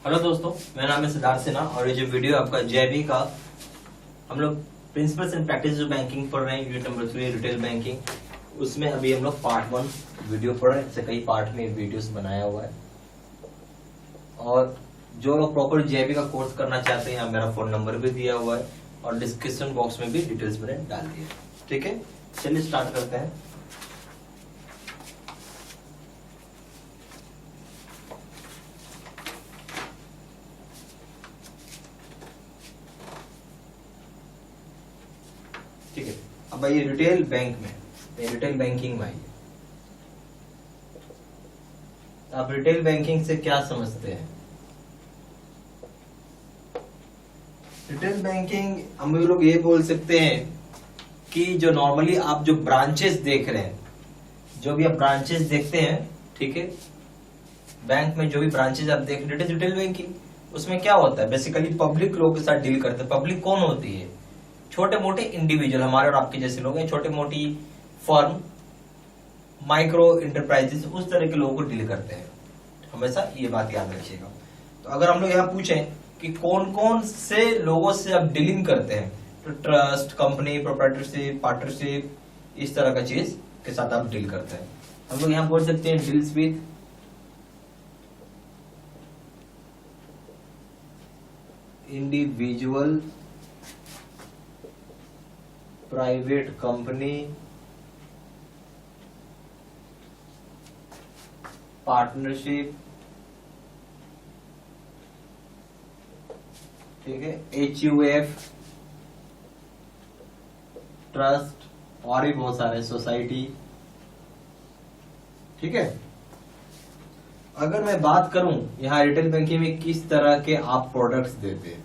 Hello दोस्तों, मेरा नाम है सिद्धार्थ सिन्हा और ये जो वीडियो आपका जेबी का हम लोग principles and practice of banking पढ़ रहे हैं, यूनिट नंबर 3 रिटेल बैंकिंग। उसमें अभी हम लोग पार्ट 1 वीडियो पढ़ रहे हैं। इससे कई पार्ट में वीडियोस बनाया हुआ है और जो लोग प्रॉपर जेबी का कोर्स करना चाहते हैं, यहाँ मेरा फोन नंबर भी दिया हुआ है और डिस्क्रिप्शन बॉक्स में भी डिटेल्स मैंने डाल दिए। ठीक है, चलिए स्टार्ट करते हैं। ठीक है, अब आइए रिटेल बैंक में, रिटेल बैंकिंग में आइए। आप रिटेल बैंकिंग से क्या समझते हैं? रिटेल बैंकिंग हम लोग ये बोल सकते हैं कि जो नॉर्मली आप जो ब्रांचेस देख रहे हैं, जो भी आप ब्रांचेस देखते हैं, ठीक है, बैंक में जो भी ब्रांचेस आप देख रहे हैं रिटेल बैंकिंग, उसमें क्या होता है? बेसिकली पब्लिक लोग के साथ डील करते हैं। पब्लिक कौन होती है? छोटे मोटे इंडिविजुअल, हमारे और आपके जैसे लोग हैं, छोटे मोटी फर्म, माइक्रो इंटरप्राइजेस, उस तरह के लोगों को डील करते हैं। हमेशा ये बात याद रखिएगा। तो अगर हम लोग यहाँ पूछें कि कौन कौन से लोगों से आप डीलिंग करते हैं, तो ट्रस्ट, कंपनी, प्रोप्राइटरशिप, पार्टनरशिप, इस तरह का चीज के साथ आप डील करते हैं। हम लोग यहाँ बोल सकते हैं deals with individual, private company, partnership, ठीक है, HUF, ट्रस्ट और भी बहुत सारे, सोसाइटी। ठीक है, अगर मैं बात करूं यहाँ रिटेल बैंकिंग में किस तरह के आप प्रोडक्ट्स देते हैं,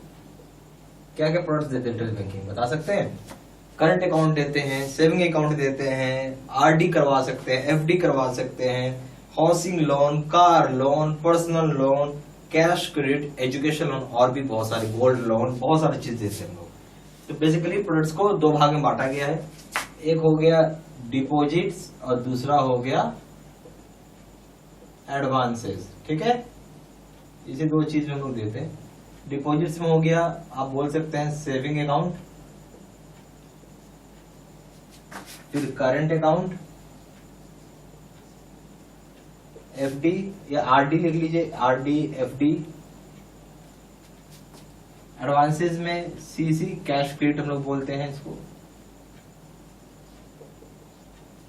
क्या क्या प्रोडक्ट्स देते हैं रिटेल बैंकिंग, बता सकते हैं? करंट अकाउंट देते हैं, सेविंग अकाउंट देते हैं, RD करवा सकते हैं, FD करवा सकते हैं, housing loan, car loan, personal loan, cash credit, education loan और भी बहुत सारे, गोल्ड लोन, बहुत सारी चीज देते हैं हम लोग। तो बेसिकली प्रोडक्ट्स को दो भाग में बांटा गया है। एक हो गया डिपॉजिट्स और दूसरा हो गया एडवांसेस। ठीक है, इसे दो चीज में हम लोग देते हैं। डिपॉजिट्स में हो गया, आप बोल सकते हैं सेविंग अकाउंट, फिर करंट अकाउंट, FD या RD लिख लीजिए, RD, FD। एडवांसेस में CC, कैश क्रेडिट हम लोग बोलते हैं इसको।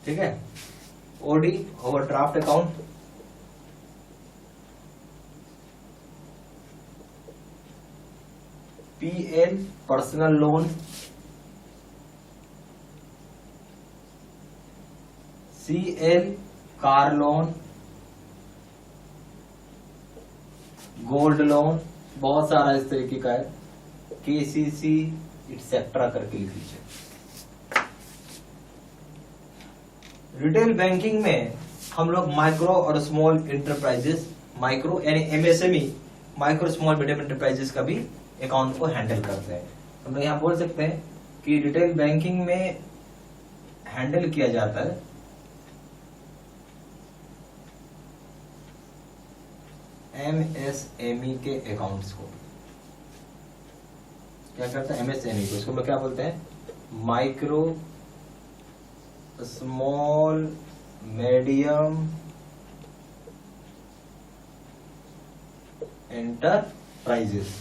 ठीक है, OD, overdraft account, PL, personal loan, CL, car loan, gold loan, बहुत सारा इस तरीके का है, KCC एक्सेट्रा करके लिख लीजिए। रिटेल बैंकिंग में हम लोग माइक्रो और स्मॉल इंटरप्राइजेस, माइक्रो यानी MSME, micro small medium enterprises का भी अकाउंट को हैंडल करते हैं। हम लोग यहाँ बोल सकते हैं कि रिटेल बैंकिंग में हैंडल किया जाता है MSME के अकाउंट्स को। क्या करता है? MSME को, इसको क्या बोलते हैं? Micro small medium enterprises.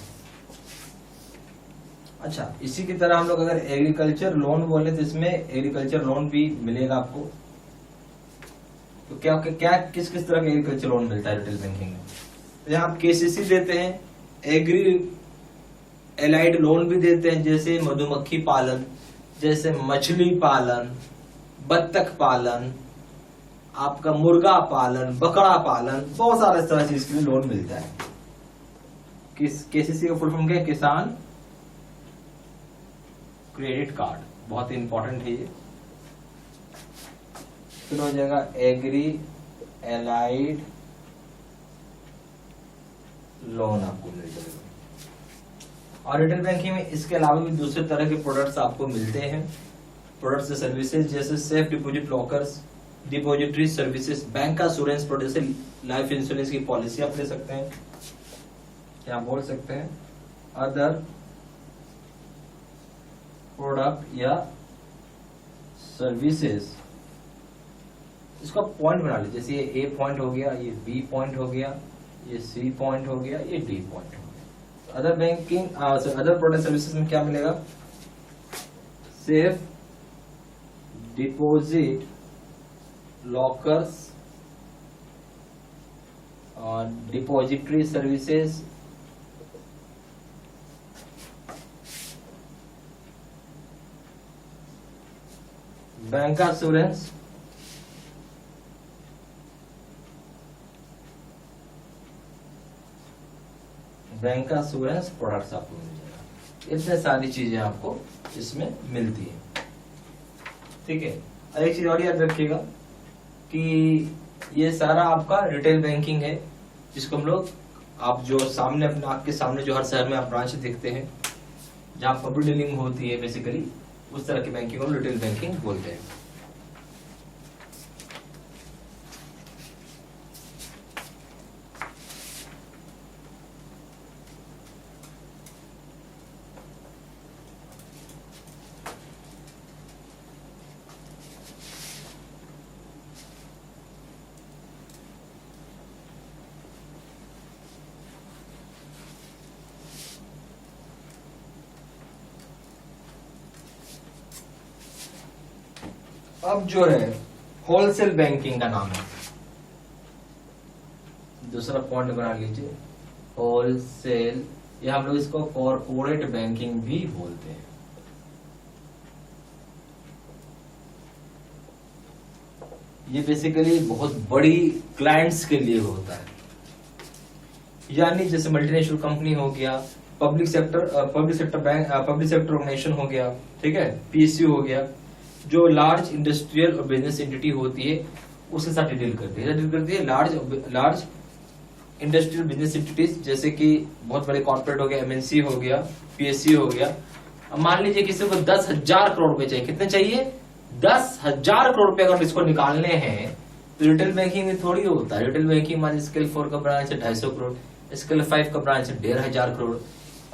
अच्छा, इसी की तरह हम लोग अगर एग्रीकल्चर लोन बोले तो इसमें एग्रीकल्चर लोन भी मिलेगा आपको। तो क्या क्या किस किस तरह का एग्रीकल्चर लोन मिलता है रिटेल बैंकिंग में? तो यहाँ आप KCC देते हैं, एग्री एलाइड लोन भी देते हैं, जैसे मधुमक्खी पालन, जैसे मछली पालन, बत्तख पालन, आपका मुर्गा पालन, बकरा पालन, बहुत सारे तरह चीज के लिए लोन मिलता है। KCC का फुल फॉर्म क्या है? किसान क्रेडिट कार्ड, बहुत इंपॉर्टेंट है ये। फिर हो जाएगा एग्री एलाइड लोन आपको मिल जाएगा। और रिटेल बैंकिंग में इसके अलावा भी दूसरे तरह के प्रोडक्ट्स आपको मिलते हैं। प्रोडक्ट्स से सर्विसेज जैसे safe deposit lockers, depository services, bank का इंश्योरेंस प्रोडक्ट, जैसे लाइफ इंश्योरेंस की पॉलिसी आप ले सकते हैं। क्या बोल सकते हैं, अदर प्रोडक्ट या सर्विसेज। इसका पॉइंट बना लीजिए, जैसे ये ए पॉइंट हो गया, ये बी पॉइंट हो गया, ये सी पॉइंट हो गया, ये डी पॉइंट हो गया। Other banking other product services में क्या मिलेगा, सेफ डिपॉजिट लॉकर्स और depository services, bank assurance, bank assurance products आपको मिल जाएगा। इतने सारी चीजें आपको इसमें मिलती है, ठीक है। और एक चीज और याद रखिएगा कि ये सारा आपका रिटेल बैंकिंग है, जिसको हम लोग, आप जो सामने अपने आपके सामने जो हर शहर में आप ब्रांच देखते हैं जहाँ पब्लिक डीलिंग होती है, बेसिकली उस तरह की बैंकिंग को रिटेल बैंकिंग बोलते हैं। अब जो है होलसेल बैंकिंग का नाम है, दूसरा पॉइंट बना लीजिए, होलसेल, या हम लोग इसको कॉर्पोरेट बैंकिंग भी बोलते हैं। ये बेसिकली बहुत बड़ी क्लाइंट्स के लिए होता है, यानी जैसे मल्टीनेशनल कंपनी हो गया, public sector bank, public sector organisation हो गया, ठीक है, पीएसयू हो गया, जो लार्ज इंडस्ट्रियल और बिजनेस एंटिटी होती है उसके साथ डील करती है, लार्ज इंडस्ट्रियल बिजनेस एंटिटीज, जैसे कि बहुत बड़े कॉर्पोरेट हो गया, एमएनसी हो गया, पीएसयू हो गया। अब मान लीजिए किसी को 10,000 करोड़ रुपए चाहिए, कितने चाहिए, 10,000 करोड़ रुपए अगर इसको निकालने हैं तो रिटेल बैंकिंग में थोड़ी होता है। रिटेल बैंकिंग मान स्केल 4 का ब्रांच है 250 करोड़, स्केल 5 का ब्रांच है 1,500 करोड़।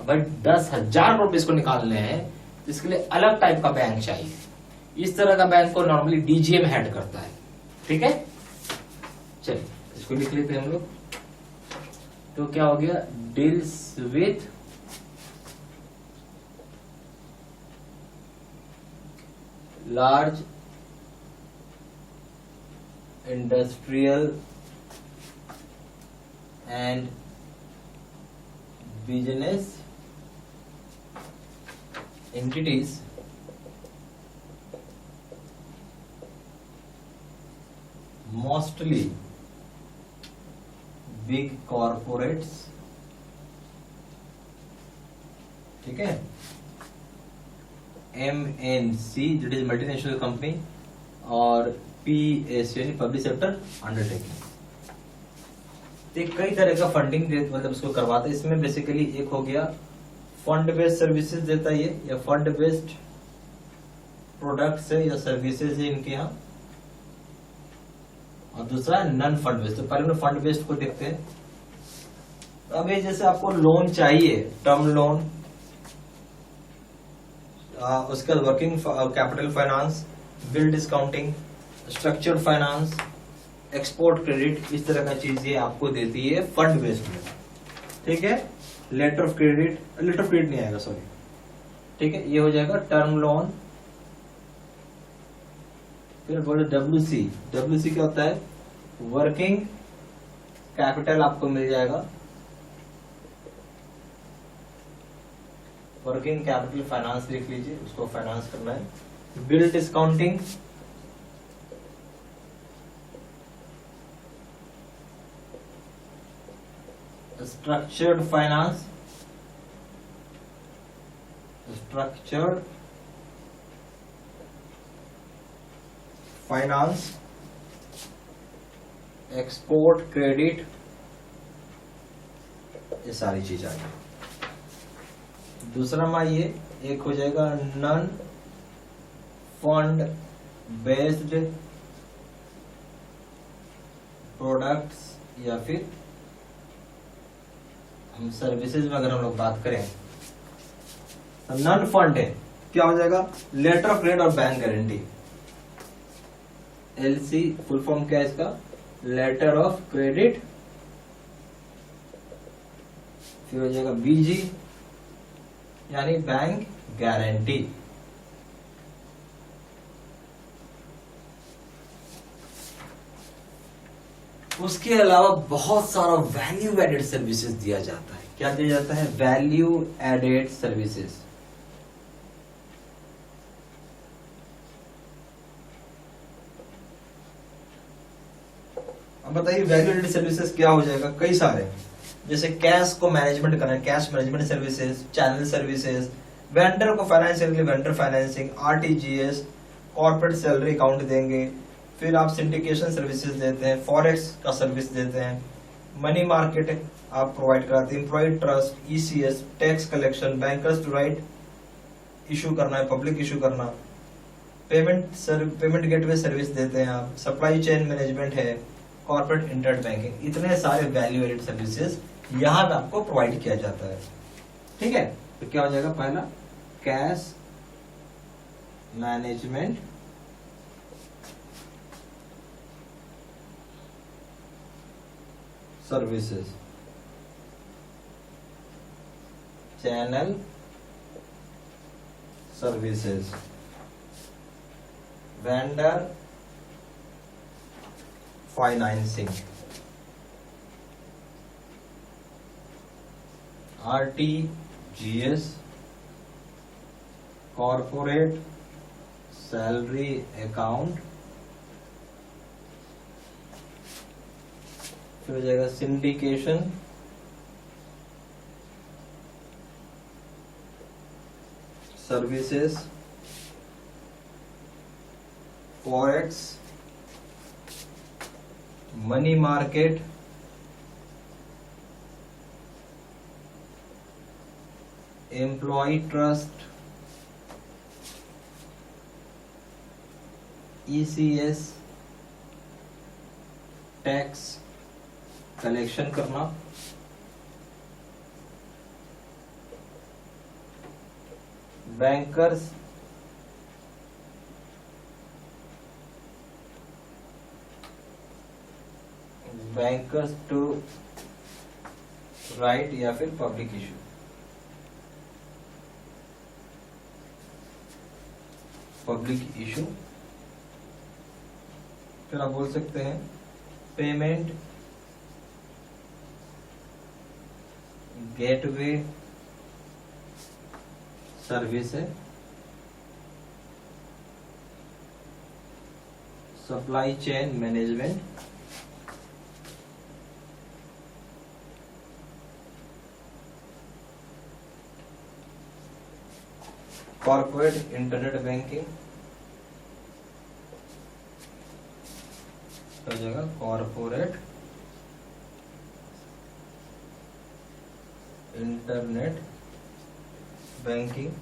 भाई 10,000 करोड़ इसको निकालने हैं तो इसके लिए अलग टाइप का बैंक चाहिए। इस तरह का बैंक को नॉर्मली डीजीएम हेड करता है, ठीक है। चलिए इसको लिख लेते हैं हम लोग। तो क्या हो गया, deals with large industrial and business entities mostly big corporates, ठीक है, MNC that is multinational company, और PSU यानी पब्लिक सेक्टर अंडरटेकिंग। कई तरह का फंडिंग मतलब इसको करवाता है। इसमें बेसिकली एक हो गया फंड बेस्ड सर्विसेज देता है ये, या फंड बेस्ड प्रोडक्ट्स है या सर्विसेज है इनके यहाँ, और दूसरा नॉन फंड बेस्ड। तो पहले हम फंड बेस्ड को देखते हैं। अब ये जैसे आपको लोन चाहिए, टर्म लोन, उसके बाद working capital finance, bill discounting, structured finance, export credit, इस तरह का चीज ये आपको देती है फंड बेस्ड में, ठीक है। लेटर ऑफ क्रेडिट नहीं आएगा, सॉरी, ठीक है। ये हो जाएगा टर्म लोन। फिर बोले WC क्या होता है, वर्किंग कैपिटल आपको मिल जाएगा, वर्किंग कैपिटल फाइनेंस लिख लीजिए, उसको फाइनेंस करना है। Bill discounting, structured finance, export credit, ये सारी चीज आ गई। दूसरा में ये एक हो जाएगा नॉन फंड बेस्ड प्रोडक्ट्स या फिर हम सर्विसेज में अगर हम लोग बात करें तो नॉन फंड है, क्या हो जाएगा, लेटर ऑफ क्रेडिट और bank guarantee. LC full form क्या है इसका, लेटर ऑफ क्रेडिट, फिर हो जाएगा बीजी यानी बैंक गारंटी। उसके अलावा बहुत सारा वैल्यू एडेड सर्विसेज दिया जाता है। क्या दिया जाता है, वैल्यू एडेड सर्विसेज। अब बताइए वैल्यू एडेड सर्विसेज क्या हो जाएगा, कई सारे, जैसे कैश को मैनेजमेंट करना, cash management services, channel services, vendor को फाइनेंशियल के लिए vendor financing, RTGS, corporate salary account देंगे, फिर आप सिंडिकेशन सर्विसेज देते हैं, फॉरेक्स का सर्विस देते हैं, मनी मार्केट आप प्रोवाइड कराते हैं, employ trust, ECS, tax collection, bankers to right issue करना है, पब्लिक इशू करना, पेमेंट गेटवे सर्विस देते हैं आप, सप्लाई चेन मैनेजमेंट है, कॉर्पोरेट इंटरनेट बैंकिंग, इतने सारे वैल्यू एडेड सर्विसेज यहाँ पे आपको प्रोवाइड किया जाता है। ठीक है, तो क्या हो जाएगा, पहला cash management services, channel services, vendor financing, RTGS, corporate salary account, फिर हो जाएगा syndication, services, forex, money market, employ trust, ECS, tax collection करना, बैंकर्स टू राइट या फिर पब्लिक इशू, फिर आप बोल सकते हैं पेमेंट गेटवे सर्विस है, supply chain management, corporate internet banking, हो जाएगा कॉर्पोरेट इंटरनेट बैंकिंग।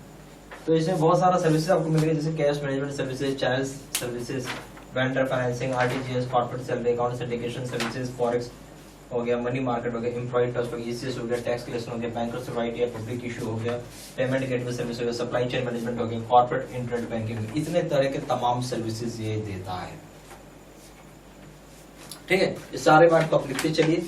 तो इसमें बहुत सारा सर्विसेज आपको मिलेगा, जैसे cash management services, channel services, vendor financing, RTGS, corporate salary account, syndication services, forex हो गया, मनी मार्केट हो गया, एम्प्लॉय ट्रस्ट हो गया, ईसीएस हो गया, टैक्स कलेक्शन हो गया, बैंकर्स टू राइट या पब्लिक इशू हो गया, पेमेंट गेटवे सर्विस हो गया, सप्लाई चेन मैनेजमेंट हो गया, कॉर्पोरेट इंटरनेट बैंकिंग, इतने तरह के तमाम सर्विसेज ये देता है। ठीक है, इस सारे बात को आप लिखते चलिए।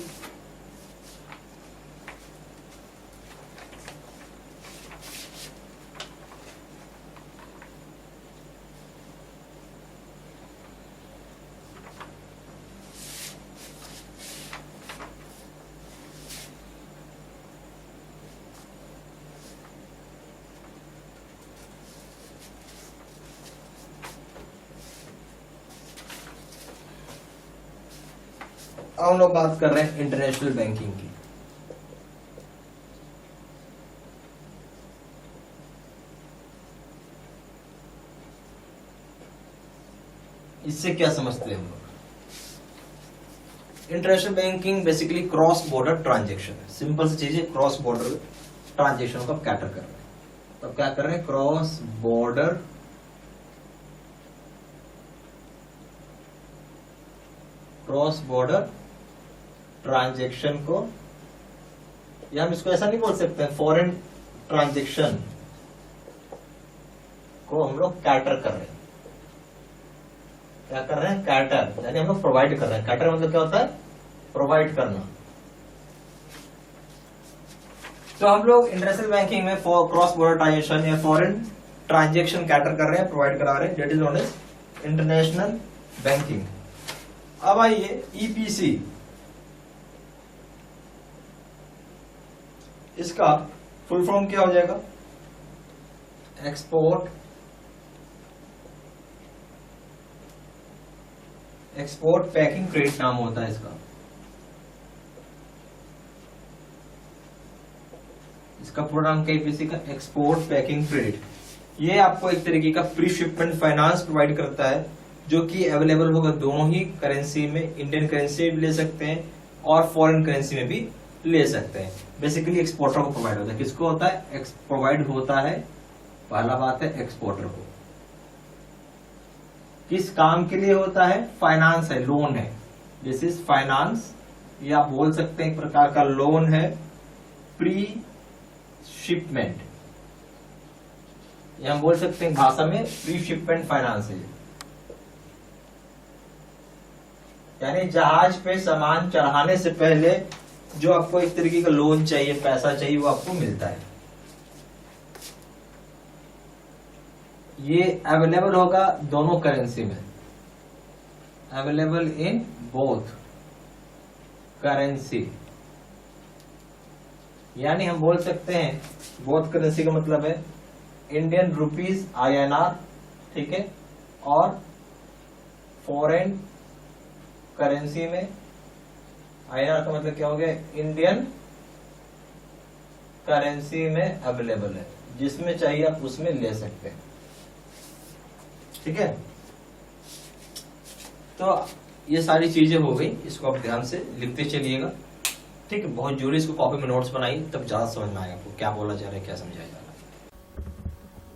अब हम लोग बात कर रहे हैं इंटरनेशनल बैंकिंग की। इससे क्या समझते हैं हम लोग? International banking basically cross border transaction है। सिंपल सी चीज है, क्रॉस बॉर्डर ट्रांजेक्शन को कैटर कर रहे हैं। तो क्या कर रहे हैं, क्रॉस बॉर्डर ट्रांजेक्शन को या हम इसको ऐसा नहीं बोल सकते हैं, फॉरेन ट्रांजेक्शन को हम लोग कैटर कर रहे हैं। क्या कर रहे हैं? कैटर, यानी हम लोग प्रोवाइड कर रहे हैं। कैटर मतलब क्या होता है? प्रोवाइड करना। तो हम लोग इंटरनेशनल बैंकिंग में क्रॉस बॉर्डर ट्रांजेक्शन या फॉरेन ट्रांजेक्शन कैटर कर रहे हैं, प्रोवाइड करा रहे हैं, that is known as international banking. अब आइए ईपीसी, इसका फुल फॉर्म क्या हो जाएगा? एक्सपोर्ट पैकिंग क्रेडिट नाम होता है इसका। इसका पूरा नाम क्या ईपीसी का? Export packing credit. ये आपको एक तरीके का प्री शिपमेंट फाइनेंस प्रोवाइड करता है, जो कि अवेलेबल होगा दोनों ही करेंसी में। इंडियन करेंसी भी ले सकते हैं और फॉरेन करेंसी में भी ले सकते हैं। बेसिकली एक्सपोर्टर को प्रोवाइड होता है। किसको होता है? प्रोवाइड होता है, पहला बात है एक्सपोर्टर को। किस काम के लिए होता है? फाइनेंस है, लोन है। दिस इज फाइनेंस, या आप बोल सकते हैं एक प्रकार का लोन है। प्री शिपमेंट, या हम बोल सकते हैं भाषा में प्री शिपमेंट फाइनेंस है, यानी जहाज पे सामान चढ़ाने से पहले जो आपको एक तरीके का लोन चाहिए, पैसा चाहिए, वो आपको मिलता है। ये अवेलेबल होगा दोनों करेंसी में, अवेलेबल इन बोथ करेंसी। यानी हम बोल सकते हैं बोथ करेंसी का मतलब है इंडियन रुपीज INR, ठीक है, और फॉरेन करेंसी में INR का मतलब क्या हो गया? इंडियन करेंसी में अवेलेबल है, जिसमें चाहिए आप उसमें ले सकते हैं, ठीक है। तो ये सारी चीजें हो गई, इसको आप ध्यान से लिखते चलिएगा, ठीक है। बहुत जरूरी, इसको कॉपी में नोट्स बनाइए, तब ज्यादा समझ में आएगा आपको क्या बोला जा रहा है, क्या समझाया जा रहा है।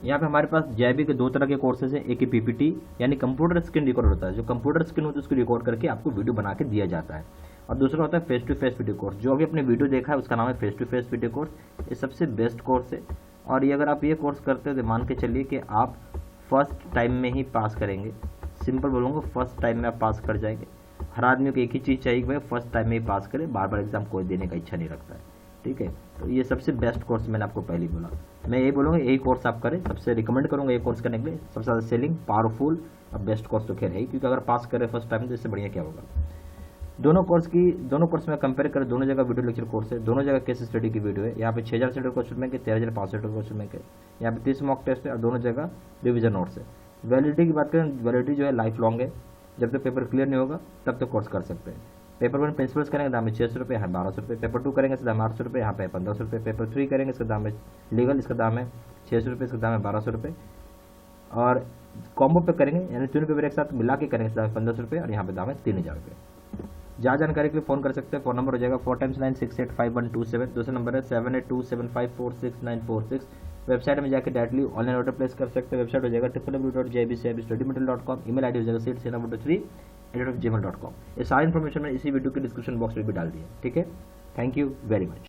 यहाँ पे हमारे पास JIB के दो तरह के कोर्सेज हैं। एक PPT यानी कंप्यूटर स्क्रीन रिकॉर्ड होता है, जो कंप्यूटर स्क्रीन होती है उसको रिकॉर्ड करके आपको वीडियो बना के दिया जाता है। और दूसरा होता है face to face video course. जो अभी अपने वीडियो देखा है उसका नाम है face to face video course. ये सबसे बेस्ट कोर्स है, और ये अगर आप ये कोर्स करते हो तो मान के चलिए कि आप फर्स्ट टाइम में ही पास करेंगे। सिंपल बोलूँगा, फर्स्ट टाइम में आप पास कर जाएंगे। हर आदमी को एक ही चीज़ चाहिए कि भाई फर्स्ट टाइम में ही पास करे, बार बार एग्जाम कोई देने का इच्छा नहीं रखता है, ठीक है। तो ये सबसे बेस्ट कोर्स मैंने आपको पहले बोला। मैं यही बोलूँगा यही कोर्स आप करें, सबसे रिकमेंड करूँगा ये कोर्स करने के लिए। सबसे ज़्यादा सेलिंग, पावरफुल और बेस्ट कोर्स तो खैर है, क्योंकि अगर पास करें फर्स्ट टाइम तो इससे बढ़िया क्या होगा। दोनों कोर्स में कंपेयर करें, दोनों जगह वीडियो लेक्चर कोर्स है, दोनों जगह केस स्टडी की वीडियो है। यहाँ पे 6000 से क्वेश्चन बैंक है, 13500 क्वेश्चन बैंक है। यहाँ पे 30 मॉक टेस्ट है और दोनों जगह रिविजन नोट्स है। वैलिडिटी की बात करें, वैलिडिटी जो है लाइफ लॉन्ग है, जब तक पेपर क्लियर नहीं होगा तब तक कोर्स कर सकते हैं। पेपर 1 प्रिंसिपल्स करेंगे दाम है 600 रुपये, यहाँ 1200 रुपये। पेपर 2 करेंगे इसका दाम 800 रुपये, यहाँ पे 1500 रुपये। पेपर 3 करेंगे इसका दाम है लीगल, इसका दाम है 600 रुपये, इसका दाम है 1200 रुपये। और कॉम्बो पे करेंगे यानी तीनों पेपर एक साथ मिला के करेंगे, इसका दाम है 1500 रुपये, और यहाँ पे दाम है 3000 रुपये। ज़्यादा जानकारी के लिए फ़ोन कर सकते हैं। फ़ोन नंबर हो जाएगा 4 × 9685127। दूसरा नंबर है 7827546946। वेबसाइट में जाकर डायरेक्टली ऑनलाइन ऑर्डर प्लेस कर सकते हैं। वेबसाइट हो जाएगा www.jibstudymaterial.com। ईमेल आईडी हो जाएगा seatsena3@gmail.com। ये सारी इन्फॉर्मेशन मैंने इसी वीडियो के डिस्क्रिप्शन बॉक्स में भी डाल दी है, ठीक है। Thank you very much.